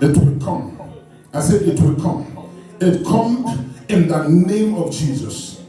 It will come. I said it will come. It come in the name of Jesus.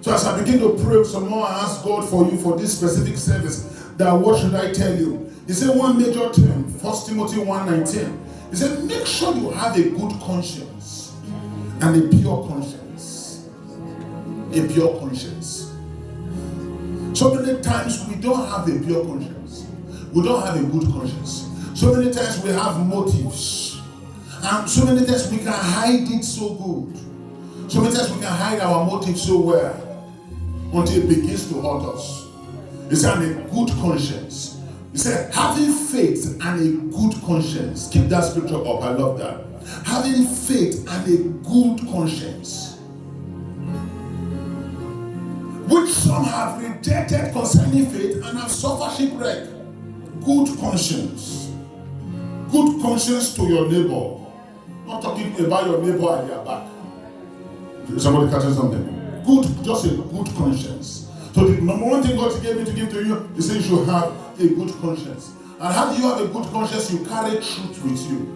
So as I begin to pray some more, I ask God for you for this specific service. That what should I tell you? He said one major term, 1 Timothy 1:19. He said, make sure you have a good conscience and a pure conscience. A pure conscience. So many times we don't have a pure conscience. We don't have a good conscience. So many times we have motives. And so many times we can hide it so good. So many times we can hide our motives so well until it begins to hurt us. He said, and a good conscience. He said, having faith and a good conscience. Keep that scripture up. I love that. Having faith and a good conscience, which some have rejected concerning faith and have suffered shipwreck. Good conscience. Good conscience to your neighbor. Not talking about your neighbor at their back. Somebody catches something. Good, just a good conscience. So the number one thing God gave me to give to you, He said you should have a good conscience. And how do you have a good conscience? You carry truth with you.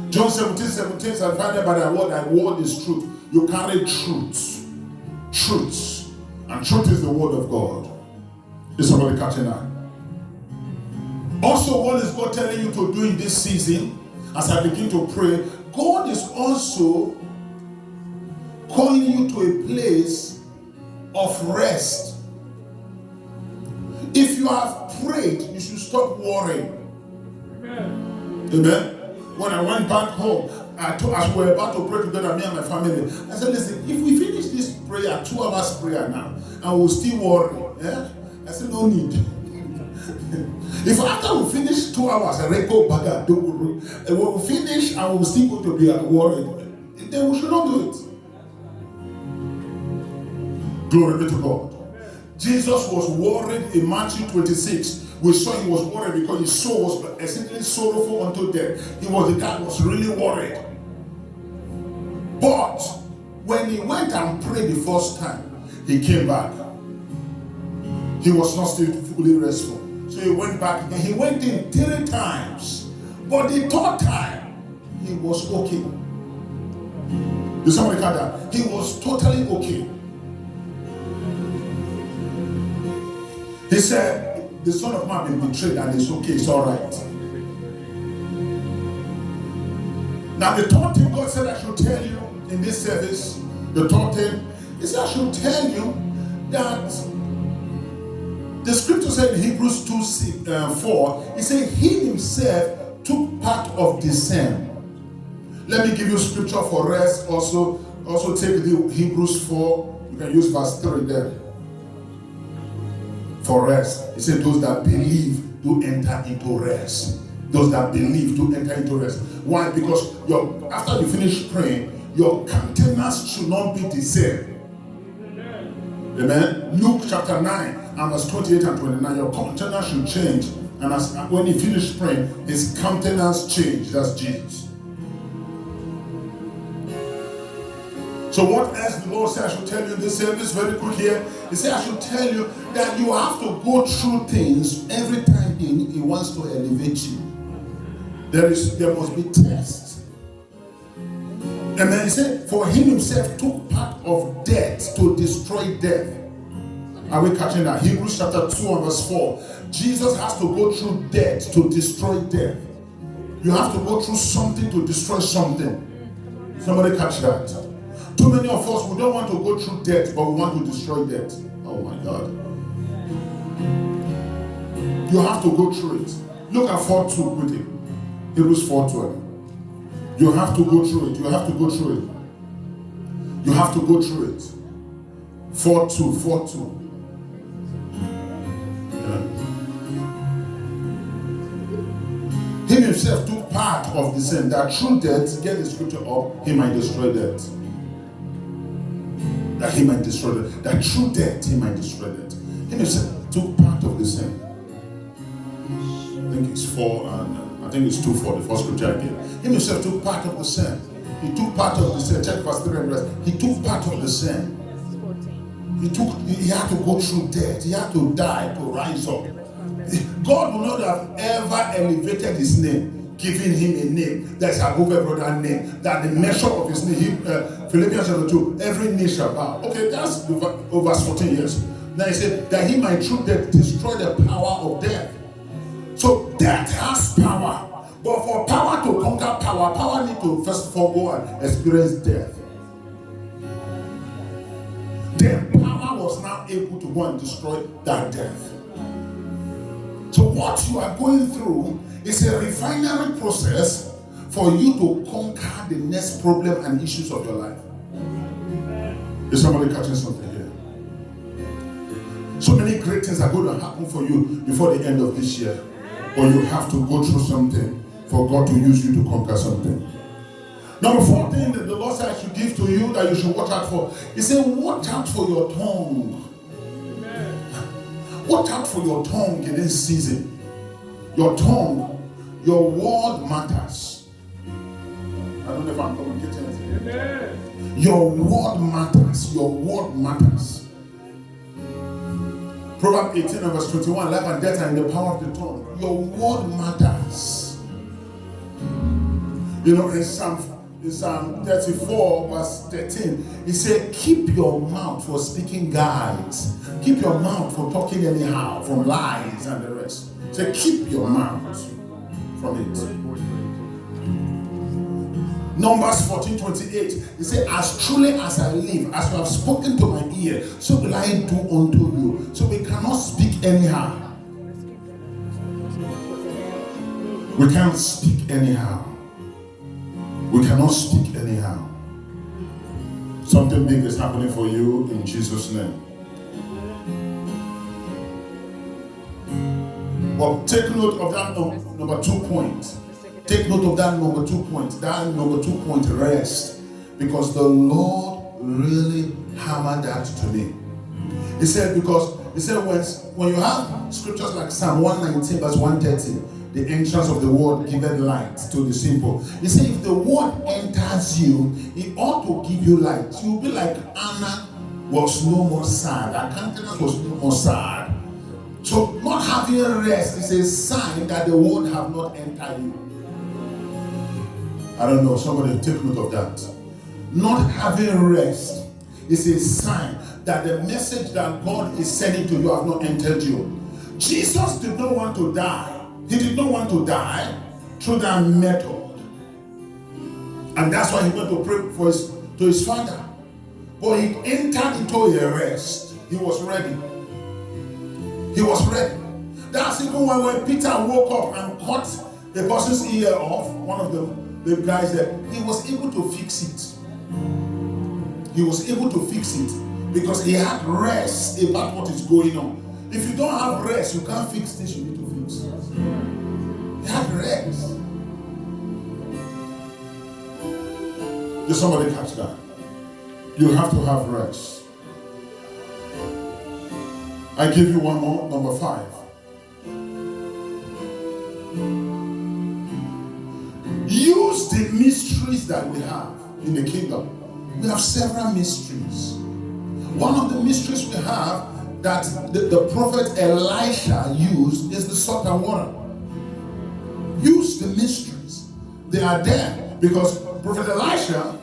John 17:17 says, "Divided by thy word is truth." You carry truth. Truth. And truth is the word of God. Is somebody catching that? Also, what is God telling you to do in this season? As I begin to pray, God is also calling you to a place of rest. If you have prayed, you should stop worrying. Amen. When I went back home, as we were about to pray together, me and my family, I said, listen, if we finish this prayer, 2 hours prayer now, and we'll still worry, I said, no need. If after we finish 2 hours, we'll finish and we'll still go to be worried, then we should not do it. Glory be to God. Jesus was worried in Matthew 26. We saw he was worried because his soul was exceedingly sorrowful unto death. He was the guy who was really worried. But when he went and prayed the first time, he came back. He was not still fully restful. So he went back again. He went in 3 times. But the 3rd time, he was okay. Did somebody catch that? He was totally okay. He said, the Son of Man been betrayed and it's okay, it's all right. Now the 3rd thing God said I should tell you in this service, the 3rd thing, is I should tell you that the scripture said in Hebrews 2:4, he said he himself took part of the same. Let me give you scripture for rest. Also take the Hebrews 4, you can use verse 3 there. For rest. He said those that believe do enter into rest. Those that believe do enter into rest. Why? Because after you finish praying, your countenance should not be the same. Amen. Luke chapter 9 and verse 28 and 29. Your countenance should change. And when he finished praying, his countenance changed. That's Jesus. So what else the Lord said I should tell you in this service very quick here? He said I should tell you that you have to go through things every time he wants to elevate you. There must be tests. And then he said, for him himself took part of death to destroy death. Are we catching that? Hebrews chapter 2 and verse 4. Jesus has to go through death to destroy death. You have to go through something to destroy something. Somebody catch that? Too many of us, we don't want to go through death, but we want to destroy death. Oh my God. You have to go through it. Look at 4:2 with it. Hebrews 4:12. You have to go through it. You have to go through it. You have to go through it. 4:2. He himself took part of the sin that through death, get the scripture up, he might destroy death. That he might destroy death. That through death, he might destroy death. He himself took part of the sin. I think it's 4 and I think it's 2:4, the first scripture I gave. He himself took part of the sin. He took part of the sin. Check verse 3 and rest. He took part of the sin. He had to go through death. He had to die to rise up. God would not have ever elevated his name giving him a name that's above every other name, that the measure of his name, Philippians chapter 2, every knee shall bow. Okay, that's verse 14 years. Now he said that he might through death destroy the power of death. So death has power, but for power to conquer power, power need to first of all go and experience death. Then power was now able to go and destroy that death. So what you are going through is a refinery process for you to conquer the next problem and issues of your life. Is somebody catching something here? So many great things are going to happen for you before the end of this year. But you have to go through something for God to use you to conquer something. Number 4 thing that the Lord said I should give to you that you should watch out for. He said, watch out for your tongue. Watch out for your tongue in this season. Your tongue, your word matters. I don't know if I'm communicating anything. Your word matters. Your word matters. Proverbs 18 and verse 21, life and death are in the power of the tongue. Your word matters. You know, in Psalm 34 verse 13, he said, keep your mouth for speaking guides. Keep your mouth from talking anyhow, from lies and the rest. Say, keep your mouth from it. Numbers 14:28, he said, as truly as I live, as you have spoken to my ear, so will I do unto you. So we cannot speak anyhow. We can't speak anyhow. We cannot speak anyhow. Something big is happening for you in Jesus' name. But take note of that number 2 point. Take note of that number 2 point. That number 2 point, rest. Because the Lord really hammered that to me. He said when you have scriptures like Psalm 119 verse 130, the entrance of the word giveth light to the simple. He said if the word enters you, it ought to give you light. You will be like Anna was no more sad. Her countenance was no more sad. So not having rest is a sign that the word have not entered you. I don't know, somebody take note of that. Not having rest is a sign that the message that God is sending to you have not entered you. Jesus did not want to die. He did not want to die through that method. And that's why he went to pray to his Father. But he entered into a rest. He was ready. He was ready. That's even when Peter woke up and cut the person's ear off, one of the guys there, he was able to fix it. He was able to fix it because he had rest about what is going on. If you don't have rest, you can't fix this you need to fix. He had rest. Did somebody catch that? You have to have rest. I give you one more, number 5. Use the mysteries that we have in the kingdom. We have several mysteries. One of the mysteries we have that the prophet Elisha used is the salt and water. Use the mysteries. They are there because Prophet Elijah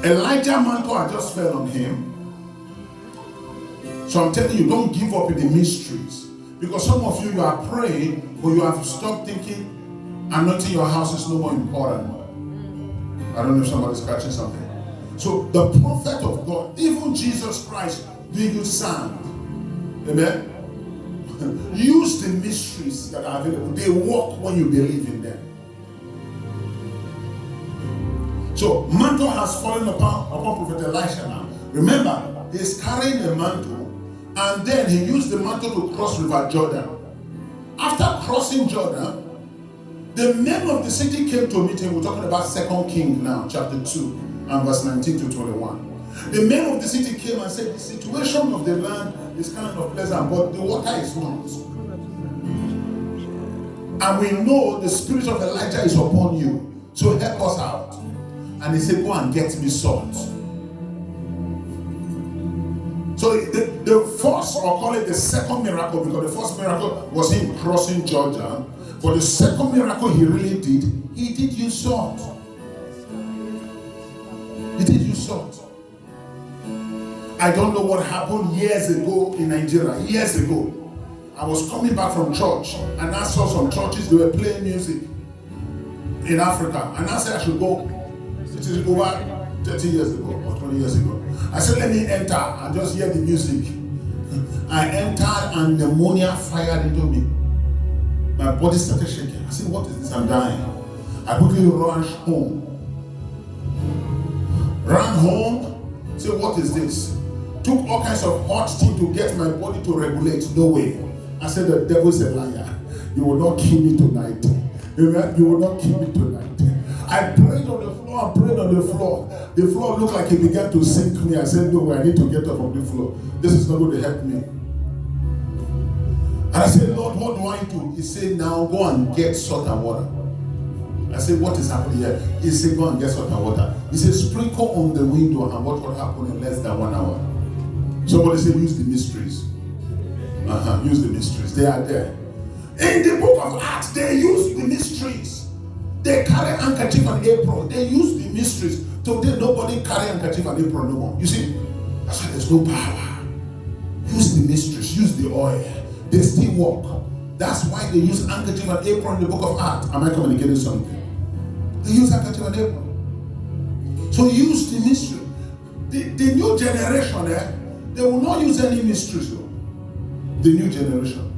mantle had just fell on him. So I'm telling you, don't give up in the mysteries. Because some of you are praying, but you have stopped thinking anointing your house is no more important. I don't know if somebody's catching something. So the prophet of God, even Jesus Christ, did use sand. Amen? Use the mysteries that are available. They work when you believe in them. So mantle has fallen upon Prophet Elisha now. Remember, he's carrying a mantle, and then he used the mantle to cross River Jordan. After crossing Jordan, the men of the city came to meet him. We're talking about 2 Kings now, chapter 2, and verse 19 to 21. The men of the city came and said, the situation of the land is kind of pleasant, but the water is not. And we know the spirit of Elijah is upon you, so help us out. And he said, go and get me salt. So the first, or call it the second miracle, because the first miracle was him crossing Jordan. For the second miracle he really did, he did use salt. He did use salt. I don't know what happened years ago in Nigeria. Years ago, I was coming back from church and I saw some churches, they were playing music in Africa. And I said I should go. It is over 30 years ago or 20 years ago. I said, let me enter and just hear the music. I entered and pneumonia fired into me. My body started shaking. I said, what is this? I'm dying. I quickly ran home. Ran home, said, what is this? Took all kinds of hot tea to get my body to regulate. No way. I said, the devil's a liar. You will not kill me tonight. Amen? You will not kill me tonight. I prayed on the floor and prayed on the floor. The floor looked like it began to sink me. I said, no way, I need to get up from the floor. This is not going to help me. And I said, Lord, what do I do? He said, now go and get salt and water. I said, what is happening here? He said, go and get salt and water. He said, sprinkle on the window and watch what happened in less than 1 hour. Somebody said, use the mysteries. Use the mysteries. They are there. In the book of Acts, they use the mysteries. They carry handkerchief and apron. They use the mysteries. Today, nobody carry handkerchief and apron no more. You see, that's why there's no power. Use the mysteries. Use the oil. They still work. That's why they use handkerchief and apron in the book of Acts. Am I communicating something? They use handkerchief and apron. So use the mystery. The new generation, they will not use any mysteries. The new generation.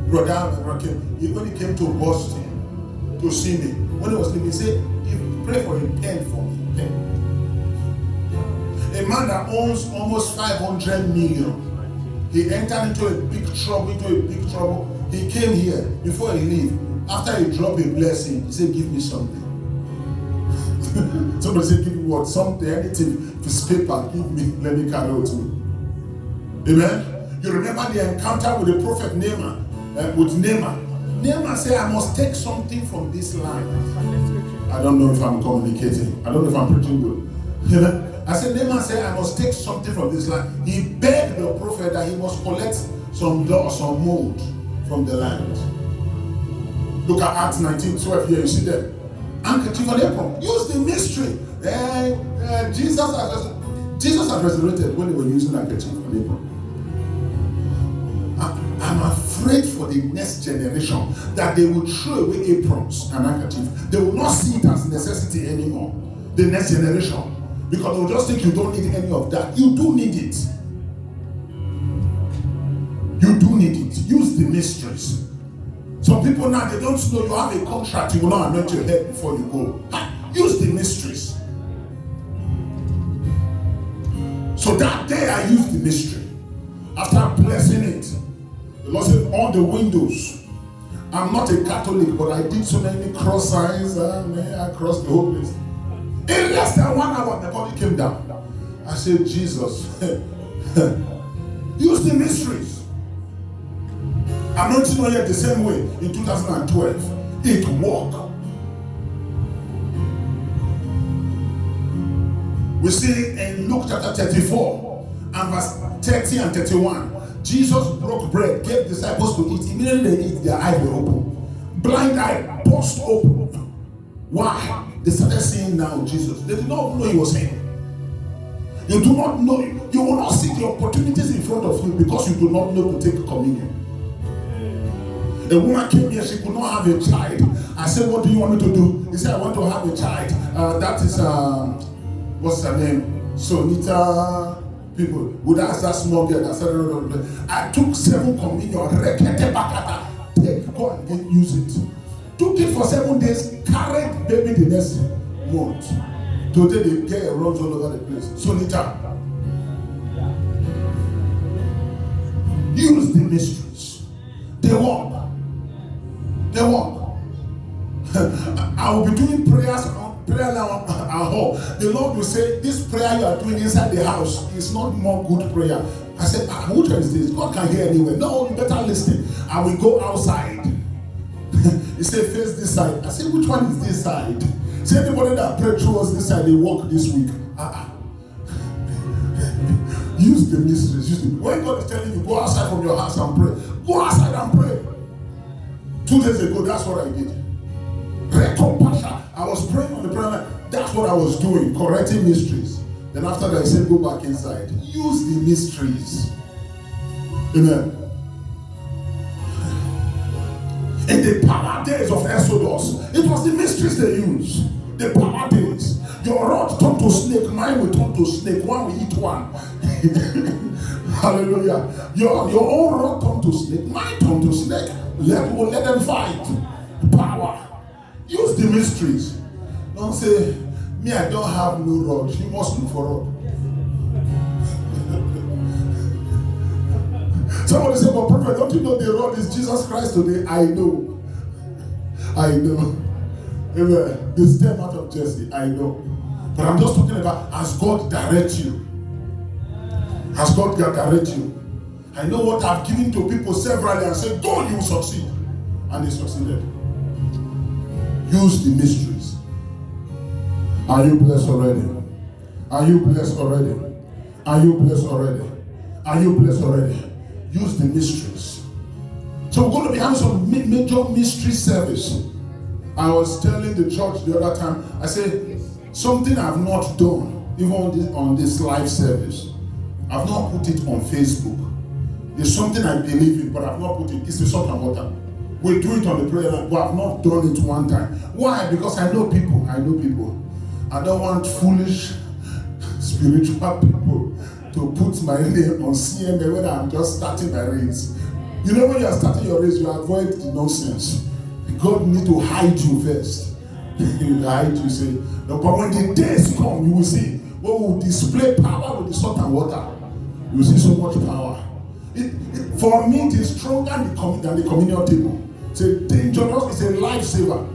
Brother, when he came to Boston to see me, when he was leaving, he said, pray for a pen for me. Pen. A man that owns almost 500 million. He entered into a big trouble. He came here before he leave. After he dropped a blessing, he said, give me something. Somebody said, give me what? Something, anything. If it's paper, give me, let me carry it too. Amen? You remember the encounter with the prophet Naaman, with Naaman. Naaman said, I must take something from this land. I don't know if I'm communicating. I don't know if I'm preaching good. Amen? I said, Naaman said, I must take something from this land. He begged the prophet that he must collect some dust, some mold from the land. Look at Acts 19:12 here, you see that? Handkerchief and apron. Use the mystery. Jesus has resurrected when they were using handkerchief and apron. I'm afraid for the next generation that they will throw away aprons and handkerchief. They will not see it as necessity anymore. The next generation. Because they will just think you don't need any of that. You do need it. You do need it. Use the mysteries. Some people now, they don't know you have a contract. You will not anoint your head before you go. Use the mysteries. So that day I used the mystery. After blessing it, the Lord said, on the windows. I'm not a Catholic, but I did so many cross signs. I crossed the whole place. In less than 1 hour, the body came down. I said, Jesus, use the mysteries. Anointing oil the same way in 2012. It worked. We see in Luke chapter 34 and verse 30 and 31. Jesus broke bread, gave disciples to eat. Immediately they eat, their eyes were open. Blind eye burst open. Why? They started seeing now Jesus. They did not know he was him. You do not know. You will not see the opportunities in front of you because you do not know to take communion. A woman came here, she could not have a child. I said, what do you want me to do? He said, I want to have a child. That is, what's her name? Sonita people. Would ask that small girl that said, I took 7 communion, take, go and use it. Took it for 7 days, carried baby the next month. Today the girl runs all over the place. Sonita. Use the mysteries. They work. They work. I will be doing prayers prayer now at home. The Lord will say, this prayer you are doing inside the house is not more good prayer. I said, which one is this? God can hear anywhere. No, you better listen. I will go outside. He said, face this side. I said, which one is this side? See, anybody that prayed towards this side, they walk this week. Use the mysteries. When God is telling you, go outside from your house and pray. Go outside and pray. 2 days ago, that's what I did. I was praying on the prayer line. That's what I was doing, correcting mysteries. Then after that, I said, go back inside. Use the mysteries. Amen. In the power days of Exodus, it was the mysteries they used. The power days. Your rod turned to snake, mine will turn to snake. One will eat one. Hallelujah. Your own rod turned to snake, mine turned to snake. Let them fight. Power. Use the mysteries. Don't say, me, I don't have no rod. You must look for rod. Somebody say, but prophet, don't you know the rod is Jesus Christ today? I know. Amen. The stem out of Jesse, I know. But I'm just talking about as God directs you. As God directs you. I know what I've given to people severally and said, go, you will succeed. And they succeeded. Use the mysteries. Are you blessed already? Are you blessed already? Are you blessed already? Are you blessed already? Use the mysteries. So we're going to be having some major mystery service. I was telling the church the other time, I said, something I've not done, even on this live service. I've not put it on Facebook. There's something I believe in, but I've not put it. It's the salt and water. We do it on the prayer line, but I've not done it one time. Why? Because I know people. I don't want foolish spiritual people to put my name on CNN when I'm just starting my race. You know, when you're starting your race, you avoid the nonsense. God needs to hide you first. He will hide you, say, no, but when the days come, you will see, when we will display power with the salt and water, you will see so much power. For me, it is stronger than the communion table. It's a dangerous, it's a lifesaver.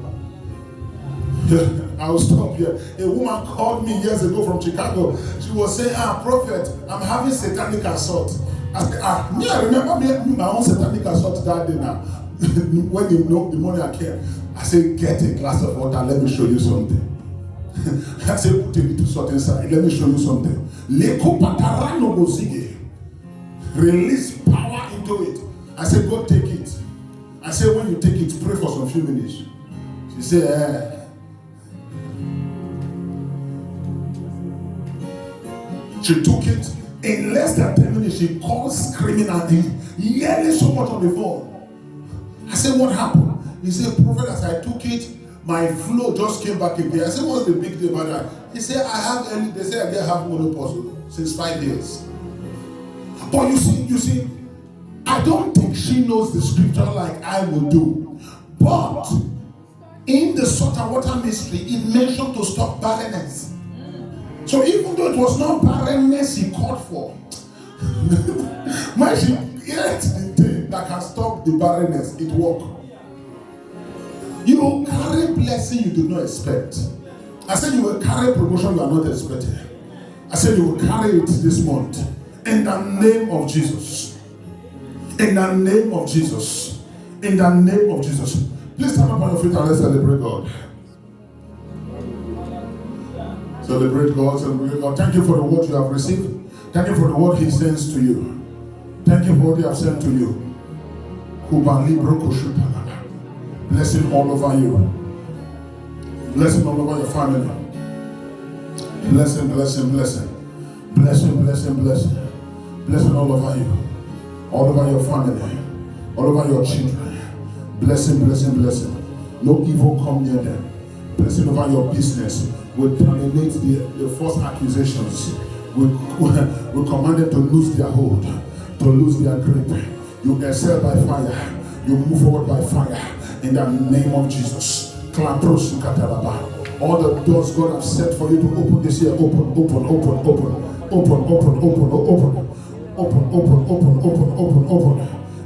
I will stop here. A woman called me years ago from Chicago. She was saying, prophet, I'm having satanic assault. I said, I remember me my own satanic assault that day now. When the morning I came, I said, get a glass of water, let me show you something. I said, put a little salt inside, let me show you something. Release power into it. I said, go take it. I said, when you take it, pray for some few minutes. She said, She took it. In less than 10 minutes, she called screaming at him, yelling so much on the phone. I said, what happened? He said, prophet, as I took it, my flow just came back again. I said, what's the big deal about that? He said, they say I didn't have menopause since 5 years. But you see, I don't think she knows the scripture like I will do. But in the salt and water mystery, it mentioned to stop barrenness. So even though it was not barrenness he called for, when she ate the thing that can stop the barrenness, it worked. You will carry blessing you did not expect. I said you will carry promotion you are not expecting. I said you will carry it this month. In the name of Jesus. In the name of Jesus. In the name of Jesus. Please stand up on your feet and let's celebrate God. Celebrate God, celebrate God. Thank you for the word you have received. Thank you for the word He sends to you. Thank you for what He has sent to you. Blessing all over you. Blessing all over your family. Blessing, blessing, blessing. Blessing, blessing, blessing. Blessing all over you. All over your family. All over your children. Blessing, blessing, blessing. No evil come near them. Blessing over your business. We terminate the false accusations. We command them to lose their hold, to lose their grip. You excel by fire. You move forward by fire. In the name of Jesus. All the doors God has set for you to open this year, open.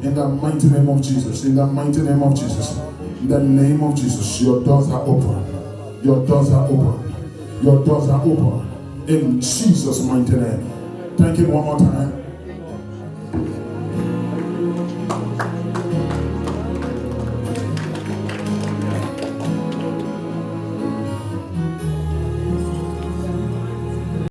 In the mighty name of Jesus. In the mighty name of Jesus. In the name of Jesus. Your doors are open. Your doors are open. Your doors are open. In Jesus' mighty name. Thank you one more time.